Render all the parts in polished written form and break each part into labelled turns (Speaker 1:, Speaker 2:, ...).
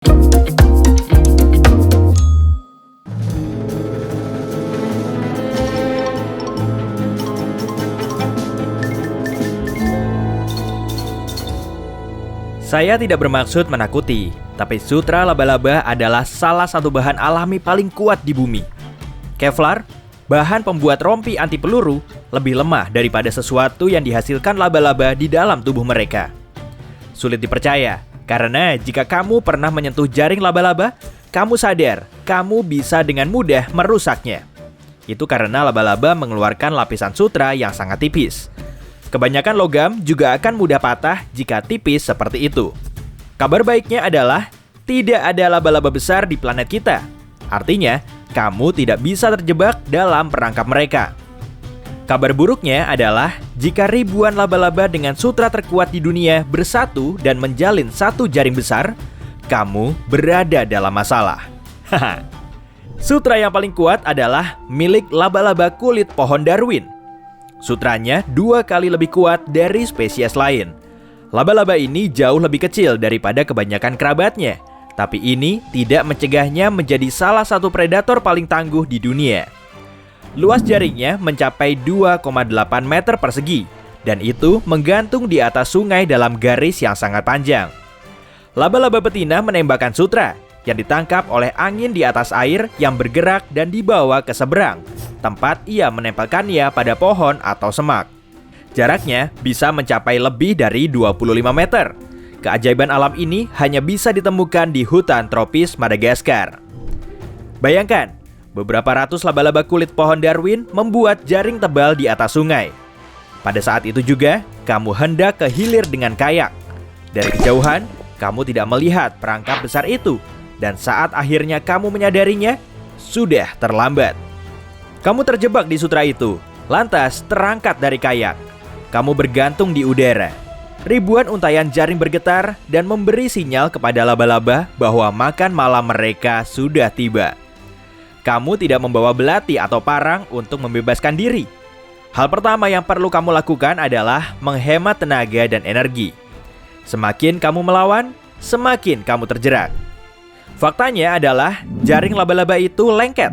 Speaker 1: Saya tidak bermaksud menakuti, tapi sutra laba-laba adalah salah satu bahan alami paling kuat di bumi. Kevlar, bahan pembuat rompi anti peluru, lebih lemah daripada sesuatu yang dihasilkan laba-laba di dalam tubuh mereka. Sulit dipercaya, karena jika kamu pernah menyentuh jaring laba-laba, kamu sadar kamu bisa dengan mudah merusaknya. Itu karena laba-laba mengeluarkan lapisan sutra yang sangat tipis. Kebanyakan logam juga akan mudah patah jika tipis seperti itu. Kabar baiknya adalah tidak ada laba-laba besar di planet kita. Artinya, kamu tidak bisa terjebak dalam perangkap mereka. Kabar buruknya adalah jika ribuan laba-laba dengan sutra terkuat di dunia bersatu dan menjalin satu jaring besar, kamu berada dalam masalah. Sutra yang paling kuat adalah milik laba-laba kulit pohon Darwin. Sutranya 2 kali lebih kuat dari spesies lain. Laba-laba ini jauh lebih kecil daripada kebanyakan kerabatnya, tapi ini tidak mencegahnya menjadi salah satu predator paling tangguh di dunia. Luas jaringnya mencapai 2,8 meter persegi, dan itu menggantung di atas sungai dalam garis yang sangat panjang. Laba-laba betina menembakkan sutra yang ditangkap oleh angin di atas air yang bergerak dan dibawa ke seberang, tempat ia menempelkannya pada pohon atau semak. Jaraknya bisa mencapai lebih dari 25 meter. Keajaiban alam ini hanya bisa ditemukan di hutan tropis Madagaskar. Bayangkan, beberapa ratus laba-laba kulit pohon Darwin membuat jaring tebal di atas sungai. Pada saat itu juga, kamu hendak ke hilir dengan kayak. Dari kejauhan, kamu tidak melihat perangkap besar itu. Dan saat akhirnya kamu menyadarinya, sudah terlambat. Kamu terjebak di sutra itu, lantas terangkat dari kayak. Kamu bergantung di udara. Ribuan untayan jaring bergetar dan memberi sinyal kepada laba-laba bahwa makan malam mereka sudah tiba. Kamu tidak membawa belati atau parang untuk membebaskan diri. Hal pertama yang perlu kamu lakukan adalah menghemat tenaga dan energi. Semakin kamu melawan, semakin kamu terjerat. Faktanya adalah jaring laba-laba itu lengket.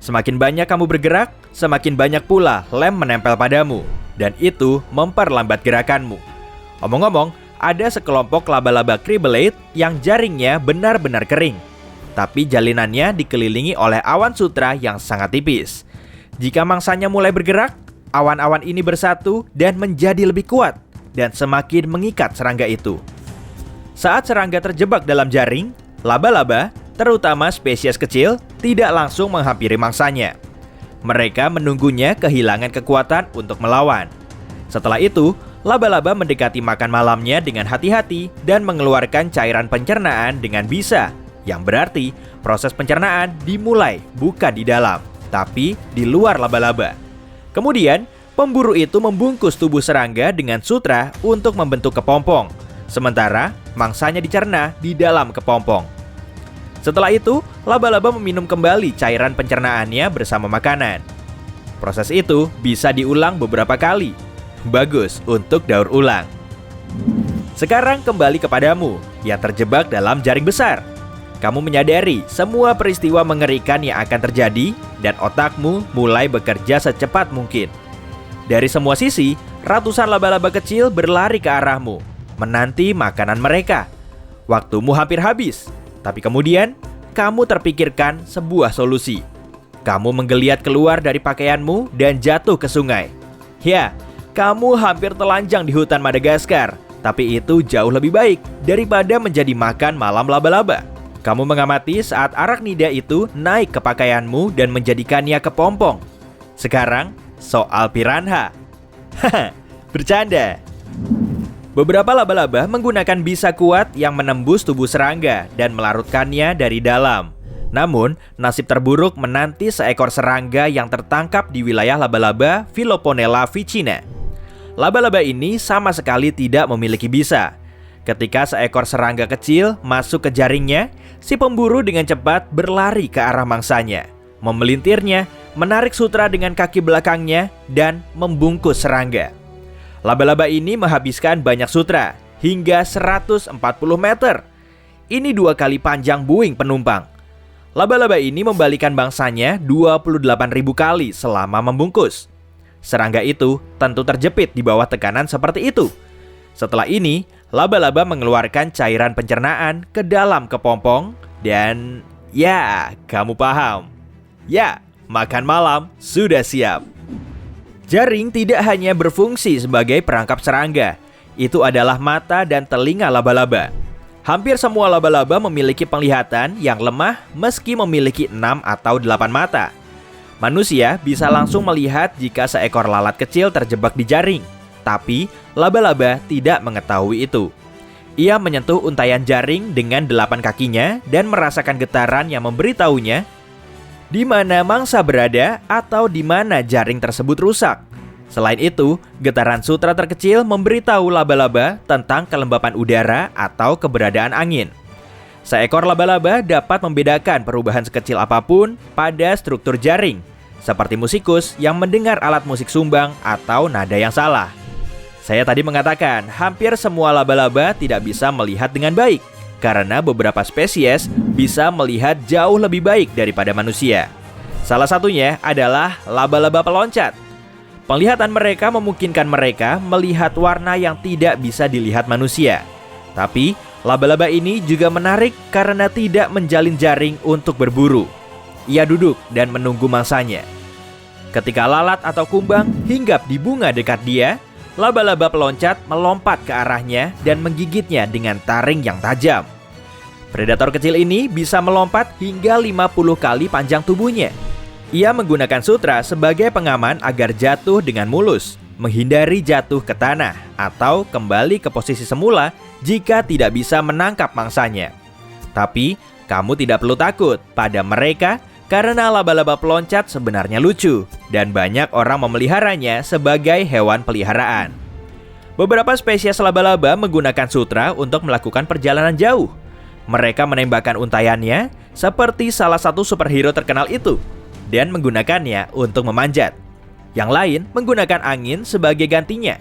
Speaker 1: Semakin banyak kamu bergerak, semakin banyak pula lem menempel padamu. Dan itu memperlambat gerakanmu. Omong-omong, ada sekelompok laba-laba cribellate yang jaringnya benar-benar kering. Tapi jalinannya dikelilingi oleh awan sutra yang sangat tipis. Jika mangsanya mulai bergerak, awan-awan ini bersatu dan menjadi lebih kuat dan semakin mengikat serangga itu. Saat serangga terjebak dalam jaring, laba-laba, terutama spesies kecil, tidak langsung menghampiri mangsanya. Mereka menunggunya kehilangan kekuatan untuk melawan. Setelah itu, laba-laba mendekati makan malamnya dengan hati-hati dan mengeluarkan cairan pencernaan dengan bisa, yang berarti proses pencernaan dimulai bukan di dalam, tapi di luar laba-laba. Kemudian, pemburu itu membungkus tubuh serangga dengan sutra untuk membentuk kepompong, sementara mangsanya dicerna di dalam kepompong. Setelah itu, laba-laba meminum kembali cairan pencernaannya bersama makanan. Proses itu bisa diulang beberapa kali. Bagus untuk daur ulang. Sekarang kembali kepadamu yang terjebak dalam jaring besar. Kamu menyadari semua peristiwa mengerikan yang akan terjadi dan otakmu mulai bekerja secepat mungkin. Dari semua sisi, ratusan laba-laba kecil berlari ke arahmu, menanti makanan mereka. Waktumu hampir habis. Tapi kemudian, kamu terpikirkan sebuah solusi. Kamu menggeliat keluar dari pakaianmu dan jatuh ke sungai. Ya, kamu hampir telanjang di hutan Madagaskar, tapi itu jauh lebih baik daripada menjadi makan malam laba-laba. Kamu mengamati saat arachnida itu naik ke pakaianmu dan menjadikannya kepompong. Sekarang, soal piranha. Haha, bercanda. Beberapa laba-laba menggunakan bisa kuat yang menembus tubuh serangga dan melarutkannya dari dalam. Namun, nasib terburuk menanti seekor serangga yang tertangkap di wilayah laba-laba Philoponella vicina. Laba-laba ini sama sekali tidak memiliki bisa. Ketika seekor serangga kecil masuk ke jaringnya, si pemburu dengan cepat berlari ke arah mangsanya, memelintirnya, menarik sutra dengan kaki belakangnya, dan membungkus serangga. Laba-laba ini menghabiskan banyak sutra, hingga 140 meter. ini 2 kali panjang Boeing penumpang. Laba-laba ini membalikan bangsanya 28.000 kali selama membungkus. Serangga itu tentu terjepit di bawah tekanan seperti itu. Setelah ini, laba-laba mengeluarkan cairan pencernaan ke dalam kepompong dan ya, kamu paham. Ya, makan malam sudah siap. Jaring tidak hanya berfungsi sebagai perangkap serangga. Itu adalah mata dan telinga laba-laba. Hampir semua laba-laba memiliki penglihatan yang lemah meski memiliki 6 atau 8 mata. Manusia bisa langsung melihat jika seekor lalat kecil terjebak di jaring. Tapi, laba-laba tidak mengetahui itu. Ia menyentuh untaian jaring dengan 8 kakinya dan merasakan getaran yang memberitahunya di mana mangsa berada atau di mana jaring tersebut rusak. Selain itu, getaran sutra terkecil memberitahu laba-laba tentang kelembapan udara atau keberadaan angin. Seekor laba-laba dapat membedakan perubahan sekecil apapun pada struktur jaring, seperti musikus yang mendengar alat musik sumbang atau nada yang salah. Saya tadi mengatakan, hampir semua laba-laba tidak bisa melihat dengan baik, karena beberapa spesies bisa melihat jauh lebih baik daripada manusia. Salah satunya adalah laba-laba peloncat. Penglihatan mereka memungkinkan mereka melihat warna yang tidak bisa dilihat manusia. Tapi, laba-laba ini juga menarik karena tidak menjalin jaring untuk berburu. Ia duduk dan menunggu mangsanya. Ketika lalat atau kumbang hinggap di bunga dekat dia, laba-laba peloncat melompat ke arahnya dan menggigitnya dengan taring yang tajam. Predator kecil ini bisa melompat hingga 50 kali panjang tubuhnya. Ia menggunakan sutra sebagai pengaman agar jatuh dengan mulus, menghindari jatuh ke tanah atau kembali ke posisi semula jika tidak bisa menangkap mangsanya. Tapi, kamu tidak perlu takut pada mereka karena laba-laba peloncat sebenarnya lucu dan banyak orang memeliharanya sebagai hewan peliharaan. Beberapa spesies laba-laba menggunakan sutra untuk melakukan perjalanan jauh. Mereka menembakkan untaiannya seperti salah satu superhero terkenal itu dan menggunakannya untuk memanjat. Yang lain menggunakan angin sebagai gantinya.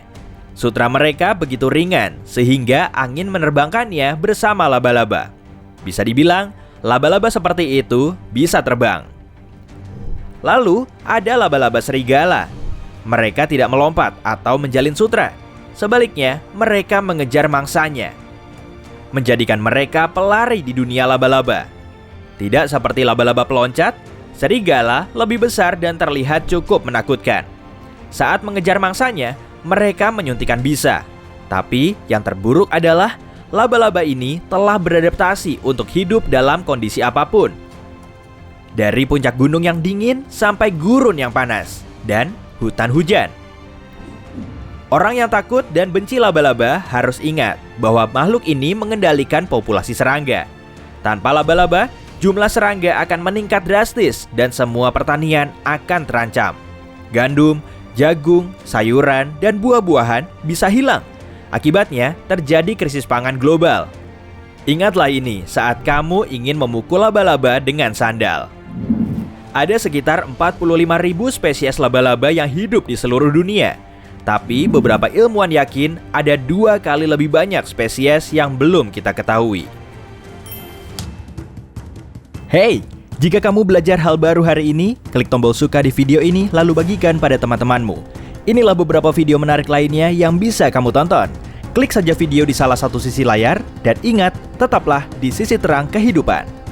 Speaker 1: Sutra mereka begitu ringan sehingga angin menerbangkannya bersama laba-laba. Bisa dibilang, laba-laba seperti itu bisa terbang. Lalu, ada laba-laba serigala. Mereka tidak melompat atau menjalin sutra. Sebaliknya, mereka mengejar mangsanya, menjadikan mereka pelari di dunia laba-laba. Tidak seperti laba-laba peloncat, serigala lebih besar dan terlihat cukup menakutkan. Saat mengejar mangsanya, mereka menyuntikkan bisa. Tapi yang terburuk adalah laba-laba ini telah beradaptasi untuk hidup dalam kondisi apapun. Dari puncak gunung yang dingin sampai gurun yang panas dan hutan hujan. Orang yang takut dan benci laba-laba harus ingat bahwa makhluk ini mengendalikan populasi serangga. Tanpa laba-laba, jumlah serangga akan meningkat drastis dan semua pertanian akan terancam. Gandum, jagung, sayuran, dan buah-buahan bisa hilang. Akibatnya, terjadi krisis pangan global. Ingatlah ini saat kamu ingin memukul laba-laba dengan sandal. Ada sekitar 45.000 spesies laba-laba yang hidup di seluruh dunia. Tapi beberapa ilmuwan yakin ada 2 kali lebih banyak spesies yang belum kita ketahui. Hey, jika kamu belajar hal baru hari ini, klik tombol suka di video ini lalu bagikan pada teman-temanmu. Inilah beberapa video menarik lainnya yang bisa kamu tonton. Klik saja video di salah satu sisi layar dan ingat, tetaplah di sisi terang kehidupan.